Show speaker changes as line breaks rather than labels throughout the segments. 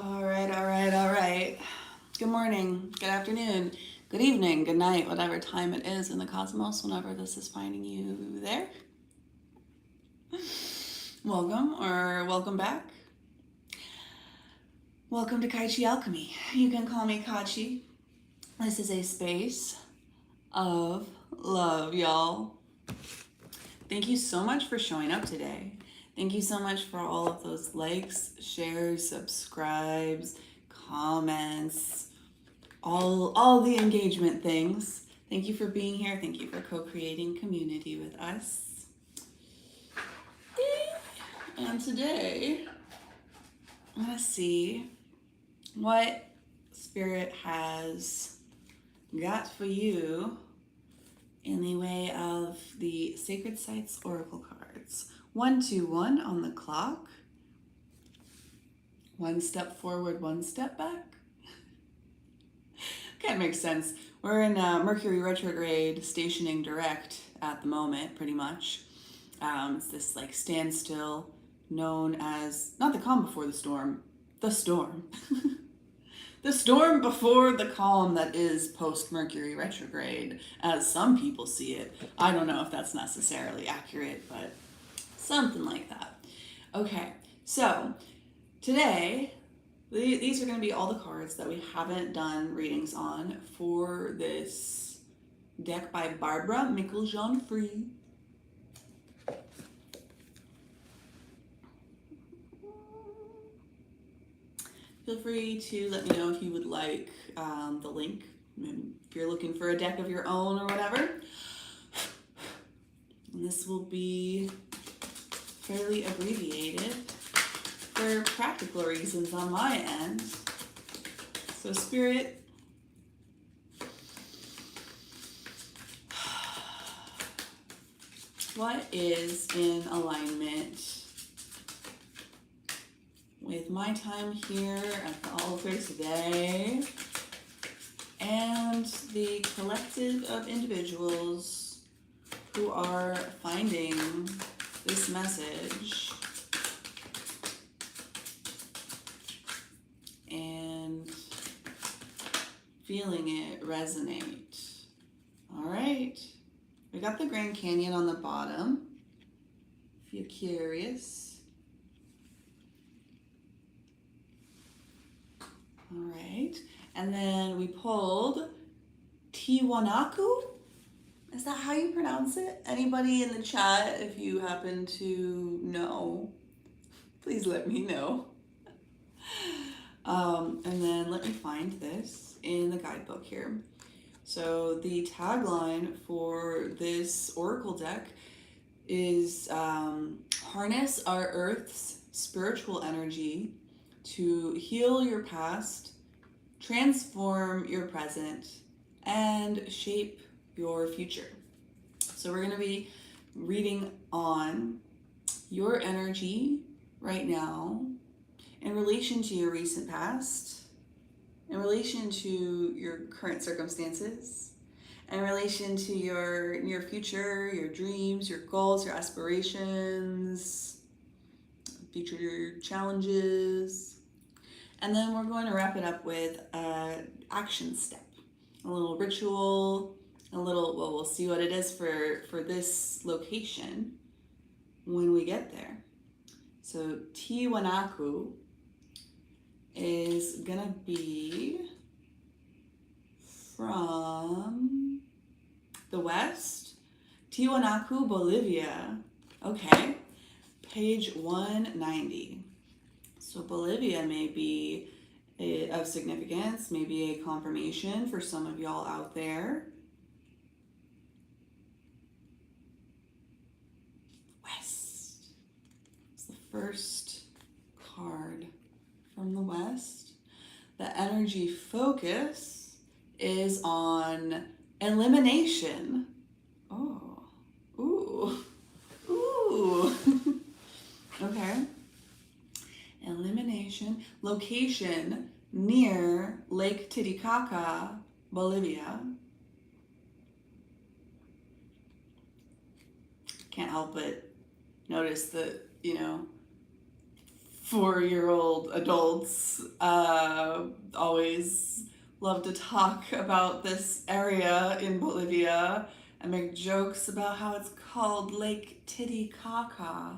All right, all right, all right. Good morning, good afternoon, good evening, good night, whatever time it is in the cosmos, whenever this is finding you there. Welcome or welcome back. Welcome to Kai Chi Alchemy. You can call me Katchi. This is a space of love, y'all. Thank you so much for showing up today. Thank you so much for all of those likes, shares, subscribes, comments, all the engagement things. Thank you for being here. Thank you for co-creating community with us. And today, I'm gonna see what Spirit has got for you in the way of the Sacred Sites Oracle cards. 121 on the clock. One step forward, one step back. Kind of makes sense. We're in Mercury retrograde, stationing direct at the moment, pretty much. It's this like standstill known as, not the calm before the storm, the storm. The storm before the calm that is post-Mercury retrograde, as some people see it. I don't know if that's necessarily accurate, but something like that. Okay, so today, these are going to be all the cards that we haven't done readings on for this deck by Barbara Mickeljean-Free. Feel free to let me know if you would like the link, if you're looking for a deck of your own or whatever. And this will be fairly abbreviated for practical reasons on my end. So Spirit, what is in alignment with my time here at the altar today and the collective of individuals who are finding this message and feeling it resonate? All right, we got the Grand Canyon on the bottom, if you're curious. All right, and then we pulled Tiwanaku. Is that how you pronounce it? Anybody in the chat, if you happen to know, please let me know. And then let me find this in the guidebook here. So the tagline for this oracle deck is harness our Earth's spiritual energy to heal your past, transform your present, and shape your future. So we're going to be reading on your energy right now in relation to your recent past, in relation to your current circumstances, in relation to your near future, your dreams, your goals, your aspirations, future challenges. And then we're going to wrap it up with an action step, a little ritual, a little, well, we'll see what it is for this location when we get there. So Tiwanaku is gonna be from the west. Tiwanaku, Bolivia. Okay, page 190. So Bolivia may be of significance, maybe a confirmation for some of y'all out there. West. It's the first card from the west. The energy focus is on elimination. Oh, ooh, ooh. Okay. Elimination. Location near Lake Titicaca, Bolivia. Can't help but notice the, 4-year-old adults always love to talk about this area in Bolivia and make jokes about how it's called Lake Titicaca.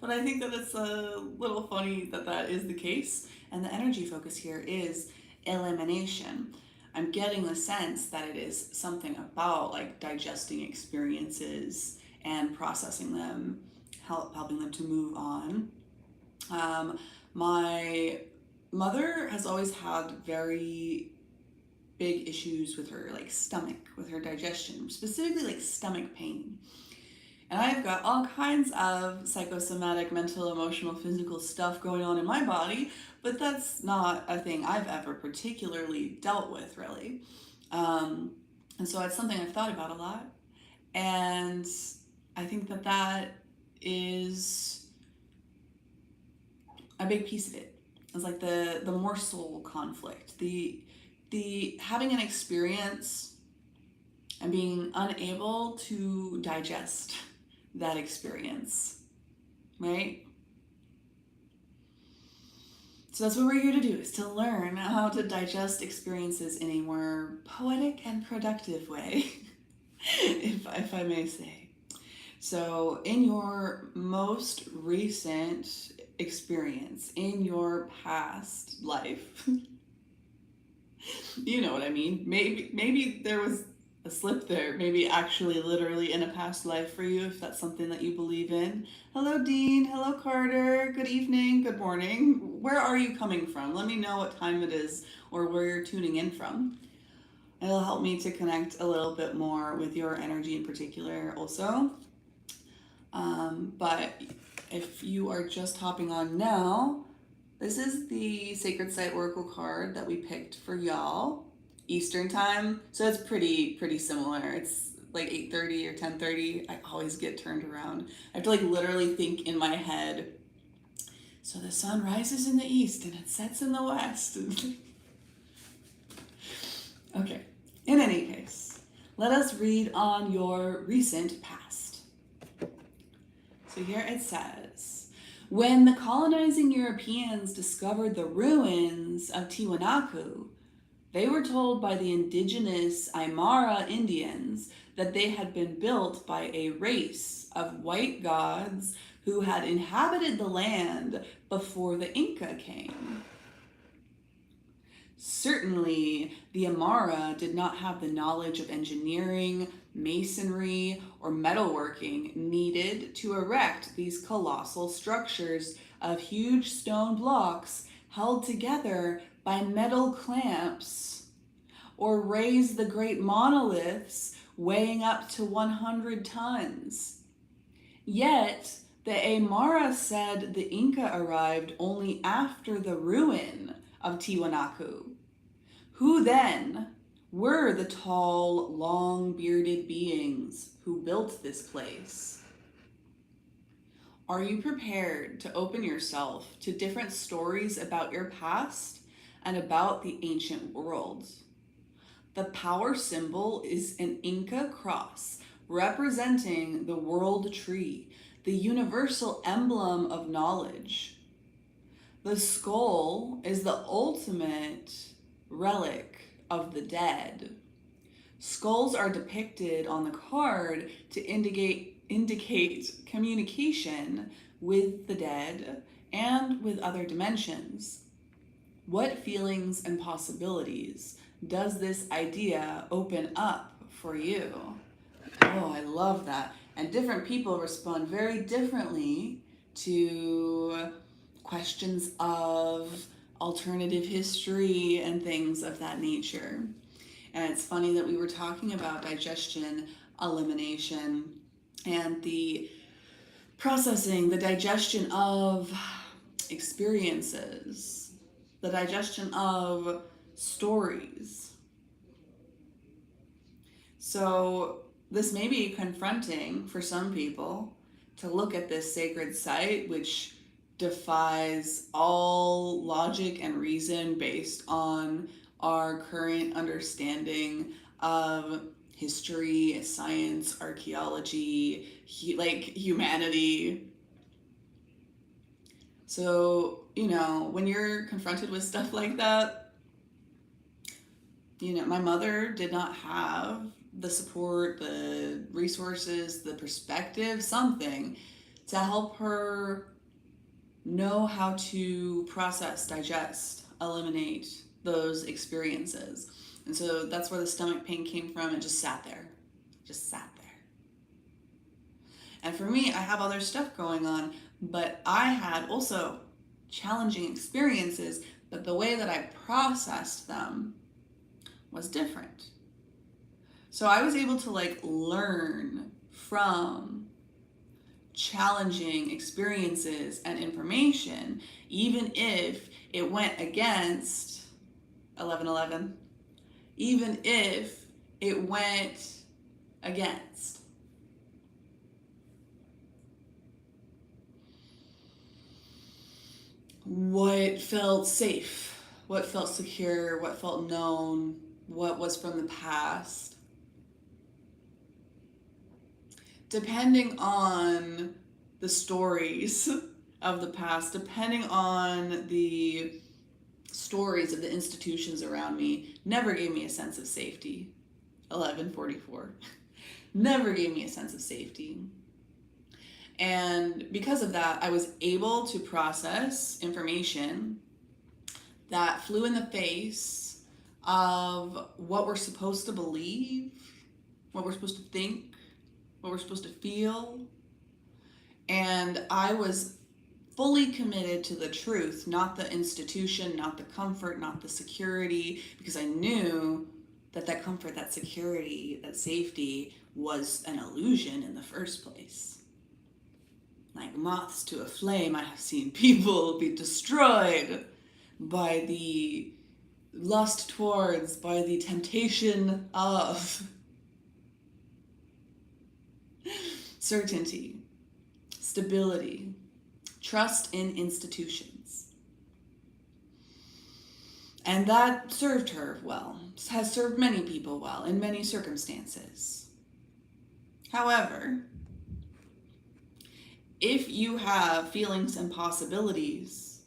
But I think that it's a little funny that that is the case, and the energy focus here is elimination. I'm getting the sense that it is something about like digesting experiences and processing them, helping them to move on. My mother has always had very big issues with her like stomach, with her digestion, specifically like stomach pain. And I've got all kinds of psychosomatic, mental, emotional, physical stuff going on in my body, but that's not a thing I've ever particularly dealt with, really. And so it's something I've thought about a lot. And I think that that is a big piece of it. It's like the morsel conflict, the having an experience and being unable to digest that experience, right? So that's what we're here to do, is to learn how to digest experiences in a more poetic and productive way, if I may say. So in your most recent experience, in your past life, you know what I mean, maybe there was a slip there, maybe actually literally in a past life for you, if that's something that you believe in. Hello Dean, hello Carter, good evening, good morning. Where are you coming from? Let me know what time it is or where you're tuning in from. It'll help me to connect a little bit more with your energy in particular also. But if you are just hopping on now, this is the Sacred Site Oracle card that we picked for y'all. Eastern time, so it's pretty similar. It's like 8:30 or 10:30. I always get turned around. I have to like literally think in my head. So the sun rises in the east and it sets in the west. Okay. In any case, let us read on your recent past. So here it says, when the colonizing Europeans discovered the ruins of Tiwanaku, they were told by the indigenous Aymara Indians that they had been built by a race of white gods who had inhabited the land before the Inca came. Certainly, the Aymara did not have the knowledge of engineering, masonry, or metalworking needed to erect these colossal structures of huge stone blocks held together by metal clamps, or raise the great monoliths weighing up to 100 tons. Yet, the Aymara said the Inca arrived only after the ruin of Tiwanaku. Who then were the tall, long-bearded beings who built this place? Are you prepared to open yourself to different stories about your past and about the ancient world? The power symbol is an Inca cross representing the world tree, the universal emblem of knowledge. The skull is the ultimate relic of the dead. Skulls are depicted on the card to indicate communication with the dead and with other dimensions. What feelings and possibilities does this idea open up for you? Oh, I love that. And different people respond very differently to questions of alternative history and things of that nature. And it's funny that we were talking about digestion, elimination, and the processing, the digestion of experiences, the digestion of stories. So this may be confronting for some people to look at this sacred site, which defies all logic and reason based on our current understanding of history, science, archaeology, like humanity. So, when you're confronted with stuff like that, my mother did not have the support, the resources, the perspective, something to help her know how to process, digest, eliminate those experiences. And so that's where the stomach pain came from. It just sat there. Just sat there. And for me, I have other stuff going on, but I had also challenging experiences, but the way that I processed them was different. So I was able to learn from challenging experiences and information, even if it went against 1111, even if it went against what felt safe, what felt secure, what felt known, what was from the past. Depending on the stories of the past, depending on the stories of the institutions around me, never gave me a sense of safety. 1144. Never gave me a sense of safety. And because of that, I was able to process information that flew in the face of what we're supposed to believe, what we're supposed to think, what we're supposed to feel. And I was fully committed to the truth, not the institution, not the comfort, not the security, because I knew that comfort, that security, that safety was an illusion in the first place. Like moths to a flame, I have seen people be destroyed by the lust towards, by the temptation of certainty, stability, trust in institutions. And that served her well, has served many people well in many circumstances. However, if you have feelings and possibilities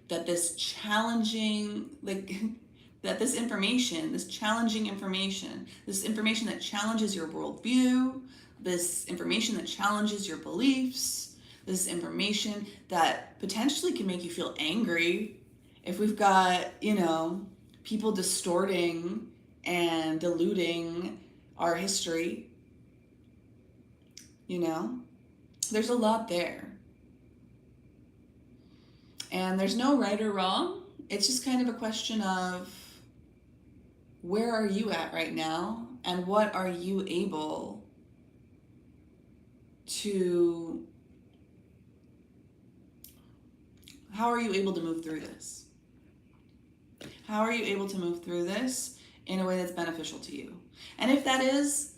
that this challenging, that this information, this challenging information, this information that challenges your worldview, this information that challenges your beliefs, this information that potentially can make you feel angry, if we've got, people distorting and diluting our history, there's a lot there. And there's no right or wrong. It's just kind of a question of where are you at right now and what are you able to, how are you able to move through this? How are you able to move through this in a way that's beneficial to you? And if that is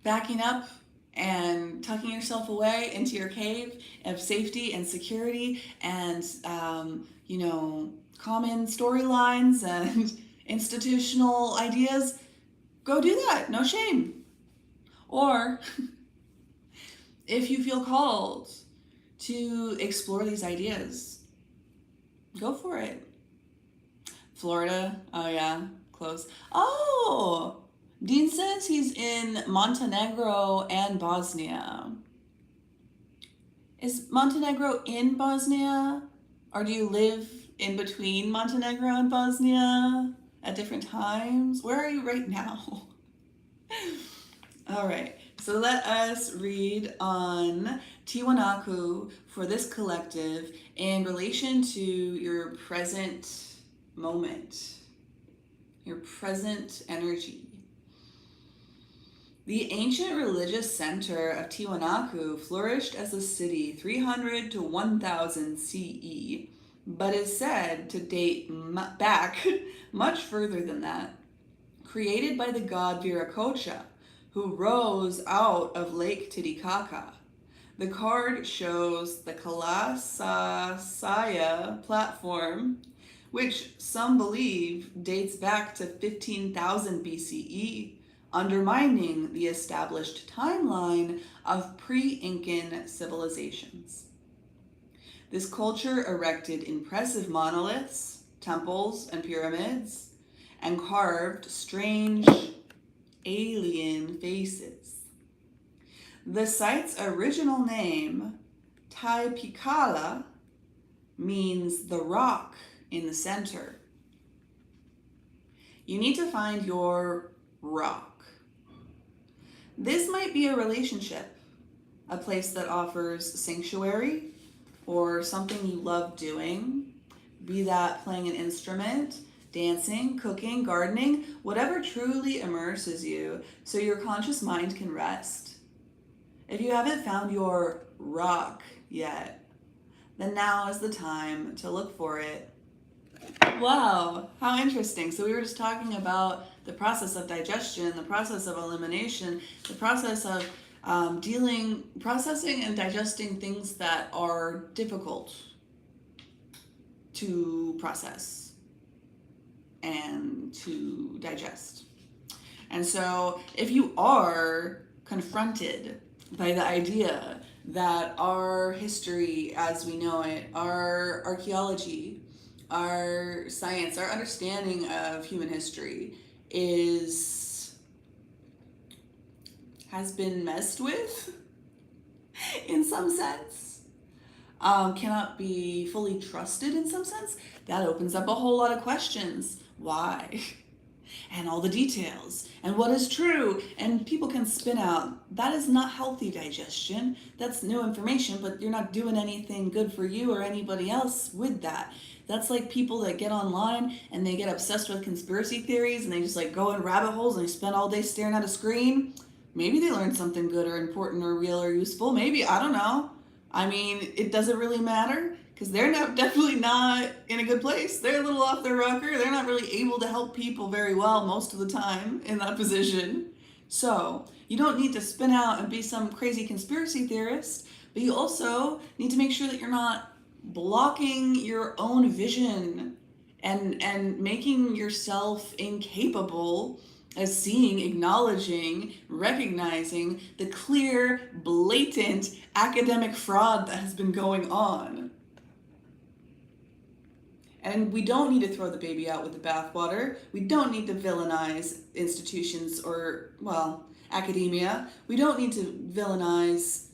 backing up and tucking yourself away into your cave of safety and security and, common storylines and institutional ideas, go do that. No shame. Or if you feel called to explore these ideas, go for it. Florida, oh yeah, close. Oh, Dean says he's in Montenegro and Bosnia. Is Montenegro in Bosnia? Or do you live in between Montenegro and Bosnia at different times? Where are you right now? All right, so let us read on Tiwanaku for this collective in relation to your present moment, your present energy. The ancient religious center of Tiwanaku flourished as a city 300 to 1000 CE, but is said to date back much further than that. Created by the god Viracocha, who rose out of Lake Titicaca. The card shows the Kalasasaya platform, which some believe dates back to 15,000 BCE, undermining the established timeline of pre-Incan civilizations. This culture erected impressive monoliths, temples, and pyramids, and carved strange alien faces. The site's original name, Taipikala, means the rock in the center. You need to find your rock. This might be a relationship, a place that offers sanctuary, or something you love doing, be that playing an instrument, dancing, cooking, gardening, whatever truly immerses you so your conscious mind can rest. If you haven't found your rock yet, then now is the time to look for it. Wow, how interesting. So we were just talking about the process of digestion, the process of elimination, the process of processing and digesting things that are difficult to process and to digest. And so if you are confronted by the idea that our history as we know it, our archaeology, our science, our understanding of human history has been messed with in some sense, cannot be fully trusted in some sense, that opens up a whole lot of questions. Why? And all the details, and what is true, and people can spin out, that is not healthy digestion, that's new information, but you're not doing anything good for you or anybody else with that. That's like people that get online and they get obsessed with conspiracy theories and they just like go in rabbit holes and they spend all day staring at a screen. Maybe they learned something good or important or real or useful. Maybe, I don't know. I mean, it doesn't really matter because they're definitely not in a good place. They're a little off their rocker. They're not really able to help people very well most of the time in that position. So you don't need to spin out and be some crazy conspiracy theorist, but you also need to make sure that you're not blocking your own vision and making yourself incapable of seeing, acknowledging, recognizing the clear, blatant academic fraud that has been going on. And we don't need to throw the baby out with the bathwater. We don't need to villainize institutions or, well, academia. We don't need to villainize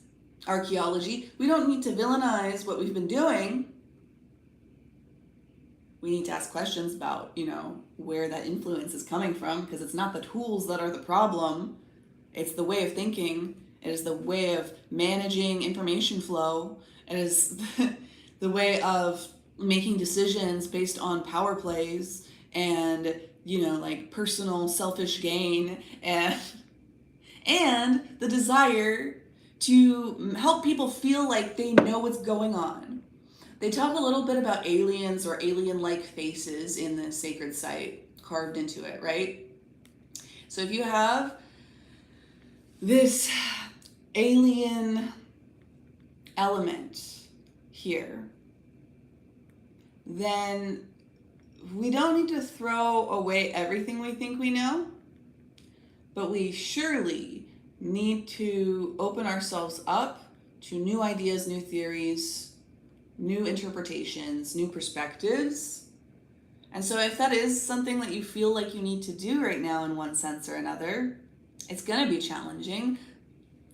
archaeology. We don't need to villainize what we've been doing. We need to ask questions about, where that influence is coming from, because it's not the tools that are the problem. It's the way of thinking. It is the way of managing information flow. It is the way of making decisions based on power plays and, like personal selfish gain and the desire to help people feel like they know what's going on. They talk a little bit about aliens or alien-like faces in the sacred site carved into it, right? So if you have this alien element here, then we don't need to throw away everything we think we know, but we surely need to open ourselves up to new ideas, new theories, new interpretations, new perspectives. And so if that is something that you feel like you need to do right now in one sense or another, it's going to be challenging,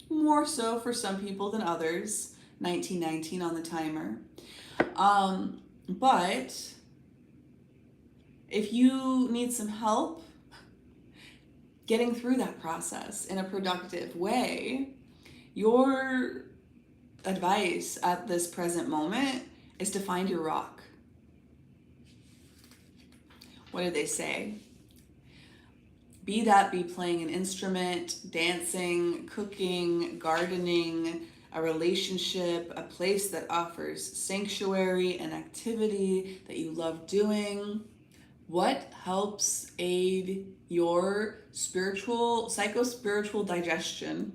more so for some people than others. 1919 on the timer. But if you need some help getting through that process in a productive way, your advice at this present moment is to find your rock. What do they say? Be playing an instrument, dancing, cooking, gardening, a relationship, a place that offers sanctuary, an activity that you love doing. What helps aid your psycho-spiritual digestion?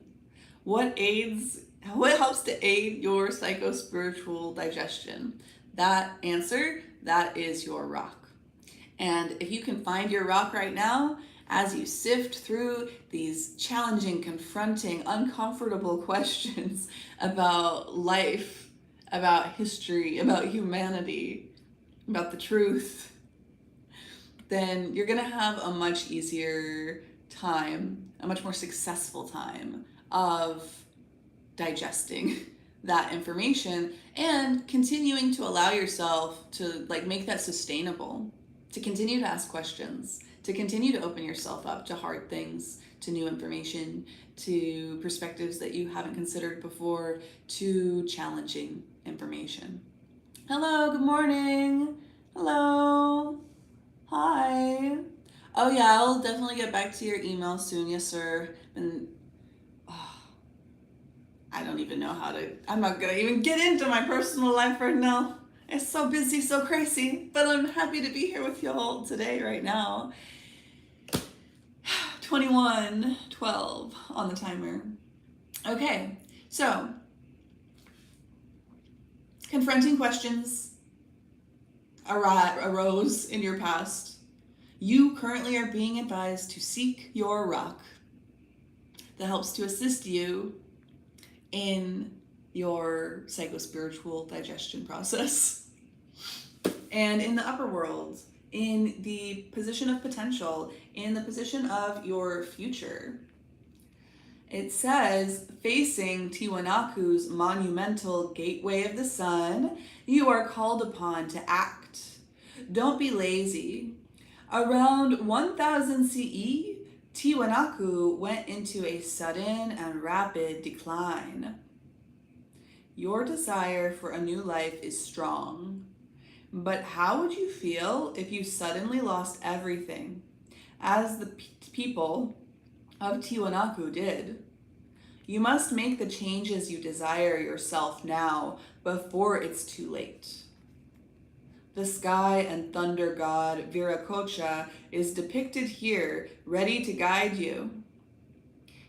What helps to aid your psycho-spiritual digestion? That answer, that is your rock. And if you can find your rock right now, as you sift through these challenging, confronting, uncomfortable questions about life, about history, about humanity, about the truth, then you're going to have a much easier time, a much more successful time of digesting that information and continuing to allow yourself to like make that sustainable, to continue to ask questions, to continue to open yourself up to hard things, to new information, to perspectives that you haven't considered before, to challenging information. Hello, good morning. Hello. Hi. Oh yeah, I'll definitely get back to your email soon. Yes, sir. And I don't even know how to, I'm not gonna even get into my personal life right now. It's so busy, so crazy, but I'm happy to be here with y'all today, right now. 21:12 on the timer. Okay, so confronting questions arose in your past. You currently are being advised to seek your rock that helps to assist you in your psycho-spiritual digestion process. And in the upper world, in the position of potential, in the position of your future. It says, facing Tiwanaku's monumental gateway of the sun, you are called upon to act. Don't be lazy. Around 1000 CE, Tiwanaku went into a sudden and rapid decline. Your desire for a new life is strong, but how would you feel if you suddenly lost everything, as the people of Tiwanaku did? You must make the changes you desire yourself now, before it's too late. The sky and thunder god Viracocha is depicted here, ready to guide you.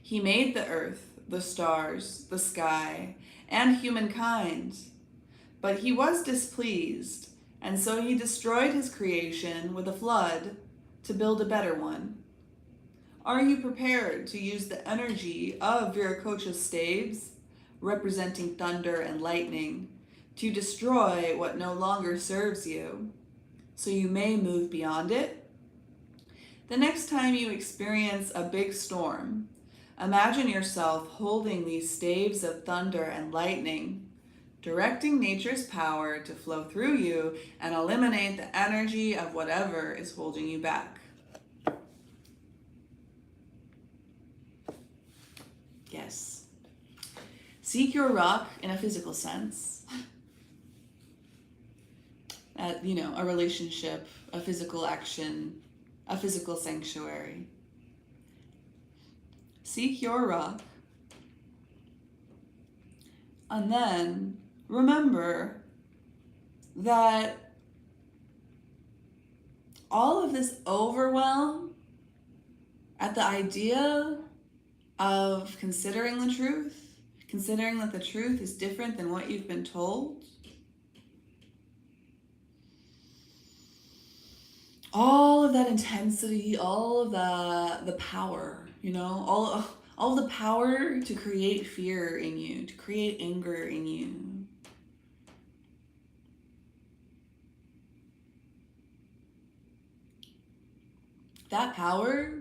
He made the earth, the stars, the sky, and humankind. But he was displeased, and so he destroyed his creation with a flood to build a better one. Are you prepared to use the energy of Viracocha's staves, representing thunder and lightning, to destroy what no longer serves you, so you may move beyond it? The next time you experience a big storm, imagine yourself holding these staves of thunder and lightning, directing nature's power to flow through you and eliminate the energy of whatever is holding you back. Yes. Seek your rock in a physical sense. A relationship, a physical action, a physical sanctuary. Seek your rock. And then remember that all of this overwhelm at the idea of considering the truth, considering that the truth is different than what you've been told, all of that intensity, all of the power, all the power to create fear in you, to create anger in you. That power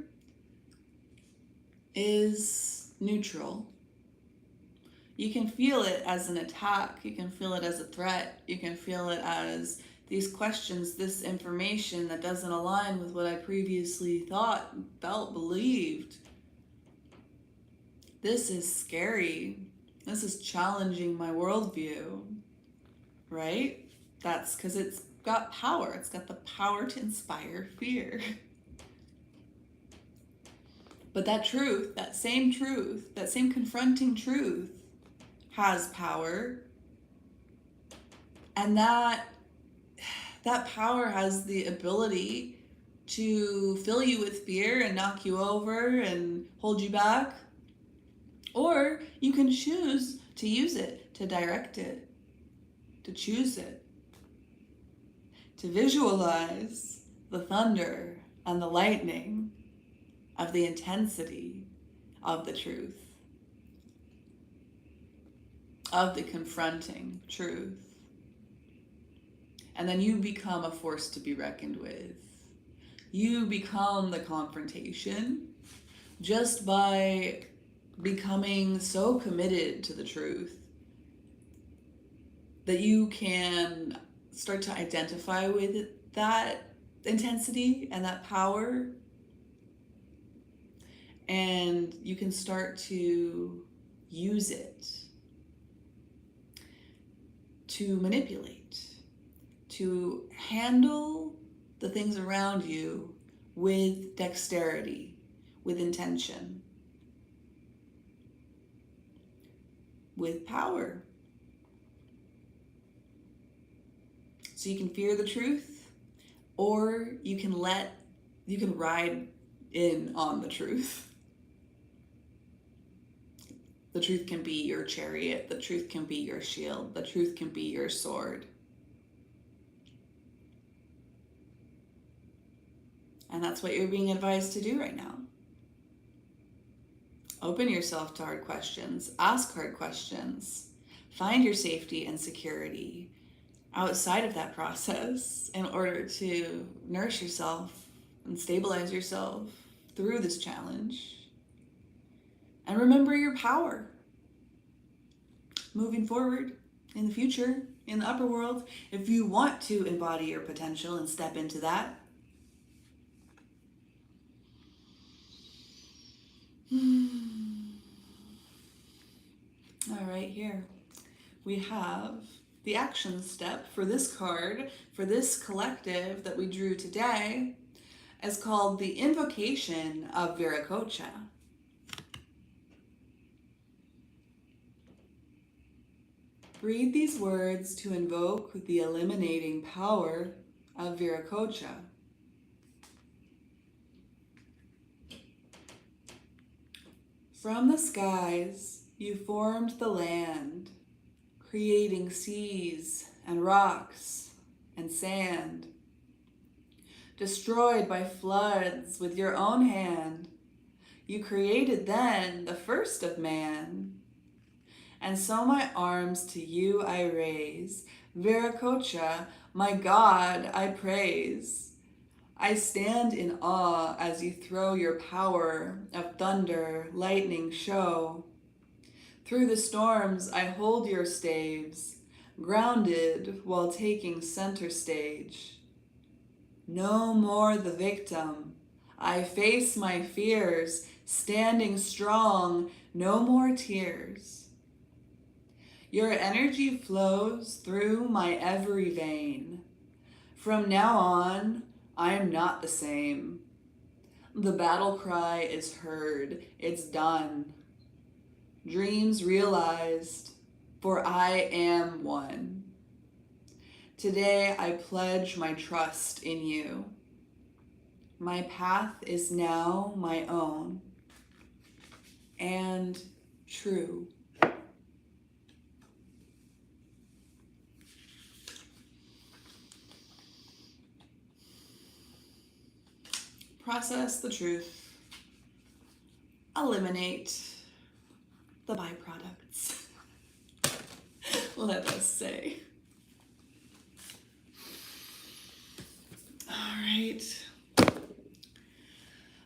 is neutral. You can feel it as an attack. You can feel it as a threat. You can feel it as these questions, this information that doesn't align with what I previously thought, felt, believed. This is scary. This is challenging my worldview, right? That's because it's got power. It's got the power to inspire fear. But that truth, that same confronting truth has power. And that power has the ability to fill you with fear and knock you over and hold you back. Or you can choose to use it, to direct it, to choose it, to visualize the thunder and the lightning of the intensity of the truth. of the confronting truth. And then you become a force to be reckoned with. You become the confrontation just by becoming so committed to the truth that you can start to identify with that intensity and that power, and you can start to use it to manipulate, to handle the things around you with dexterity, with intention, with power. So you can fear the truth, or you can ride in on the truth. The truth can be your chariot. The truth can be your shield. The truth can be your sword. And that's what you're being advised to do right now. Open yourself to hard questions. Ask hard questions. Find your safety and security outside of that process in order to nourish yourself and stabilize yourself through this challenge. And remember your power. Moving forward in the future, in the upper world, if you want to embody your potential and step into that. All right, here we have the action step for this card, for this collective that we drew today, is called the Invocation of Viracocha. Read these words to invoke the eliminating power of Viracocha. From the skies you formed the land, creating seas and rocks and sand. Destroyed by floods with your own hand, you created then the first of man. And so my arms to you I raise, Viracocha, my God, I praise. I stand in awe as you throw your power of thunder, lightning show. Through the storms I hold your staves, grounded while taking center stage. No more the victim, I face my fears, standing strong, no more tears. Your energy flows through my every vein. From now on, I am not the same. The battle cry is heard, it's done. Dreams realized, for I am one. Today I pledge my trust in you. My path is now my own and true. Process the truth. Eliminate the byproducts. Let us say. All right.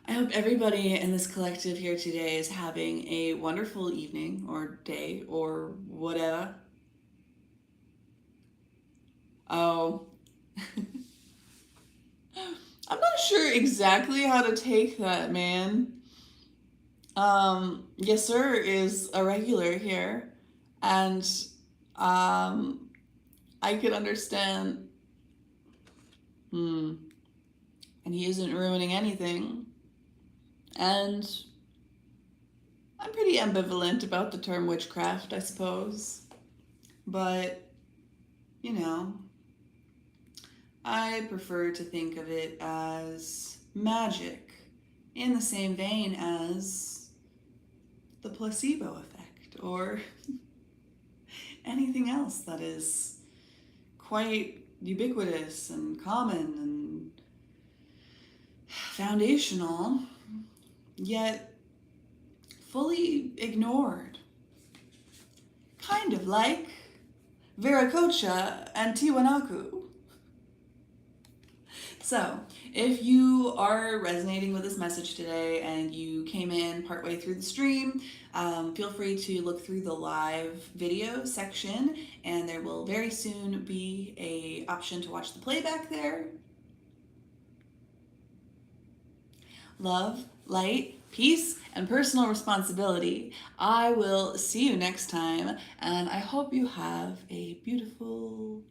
I hope everybody in this collective here today is having a wonderful evening or day or whatever. Oh. I'm not sure exactly how to take that, man. Yes, sir is a regular here, and I could understand. And he isn't ruining anything. And I'm pretty ambivalent about the term witchcraft, I suppose. But, you know, I prefer to think of it as magic in the same vein as the placebo effect or anything else that is quite ubiquitous and common and foundational, yet fully ignored. kind of like Viracocha and Tiwanaku. So, if you are resonating with this message today and you came in partway through the stream, feel free to look through the live video section, and there will very soon be an option to watch the playback there. Love, light, peace, and personal responsibility. I will see you next time, and I hope you have a beautiful